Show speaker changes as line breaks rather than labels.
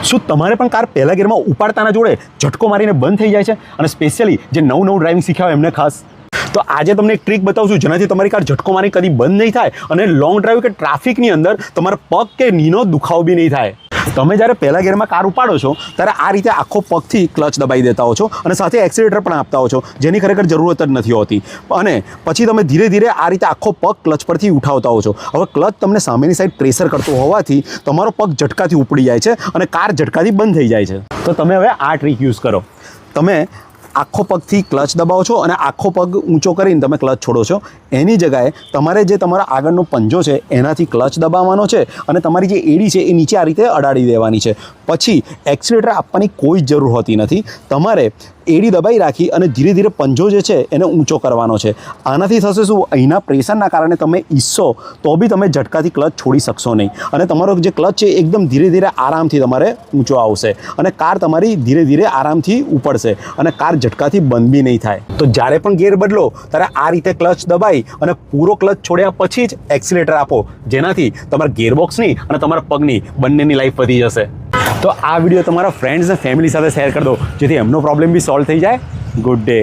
શું તમારે પણ કાર પહેલા ગિયરમાં ઉપાડતાના જોડે ઝટકો મારીને બંધ થઈ જાય છે? અને સ્પેશિયલી જે નવું ડ્રાઇવિંગ શીખ્યા હોય એમને ખાસ. તો આજે તમને એક ટ્રીક બતાવું છું જેનાથી તમારી કાર ઝટકો મારી કદી બંધ નહીં થાય અને લોંગ ડ્રાઈવ કે ટ્રાફિકની અંદર તમારા પગ કે નીનો દુખાવો બી નહીં થાય. તમે જ્યારે પહેલા ગિયરમાં કાર ઉપાડો છો ત્યારે આ રીતે આખો પગથી ક્લચ દબાઈ દેતા હો છો અને સાથે એક્સિલેટર પણ આપતા હો છો, જેની ખરેખર જરૂરત જ નથી હોતી. અને પછી તમે ધીરે ધીરે આ રીતે આખો પગ ક્લચ પરથી ઉઠાવતા હો છો. હવે ક્લચ તમને સામેની સાઈડ પ્રેશર કરતો હોવાથી તમારો પગ ઝટકાથી ઉપડી જાય છે અને કાર ઝટકાથી બંધ થઈ જાય છે. તો તમે હવે આ ટ્રીક યુઝ કરો. તમે આખો પગથી ક્લચ દબાવો છો અને આખો પગ ઊંચો કરીને તમે ક્લચ છોડો છો. એની જગ્યાએ તમારે જે તમારા આગળનો પંજો છે એનાથી ક્લચ દબાવવાનો છે અને તમારી જે એડી છે એ નીચે આ રીતે અડાડી દેવાની છે. પછી એક્સિલેટર આપવાની કોઈ જ જરૂર હોતી નથી. તમારે એડી દબાઈ રાખી અને ધીરે ધીરે પંજો જે છે એને ઊંચો કરવાનો છે. આનાથી થશે શું, અહીંના પ્રેશરના કારણે તમે ઈચ્છો તો બી તમે ઝટકાથી ક્લચ છોડી શકશો નહીં અને તમારો જે ક્લચ છે એકદમ ધીરે ધીરે આરામથી તમારે ઊંચો આવશે અને કાર તમારી ધીરે ધીરે આરામથી ઉપડશે અને કાર ઝટકાથી બંધ બી નહીં થાય. તો જ્યારે પણ ગિયર બદલો ત્યારે આ રીતે ક્લચ દબાઈ અને પૂરો ક્લચ છોડ્યા પછી જ એક્સિલેટર આપો, જેનાથી તમારા ગિયરબોક્સની અને તમારા પગની બંનેની લાઈફ વધી જશે. તો આ વિડીયો તમારા ફ્રેન્ડ્સ અને ફેમિલી સાથે શેર કરી દો જેથી એમનો પ્રોબ્લેમ બી સોલ્વ થઈ જાય. Good day.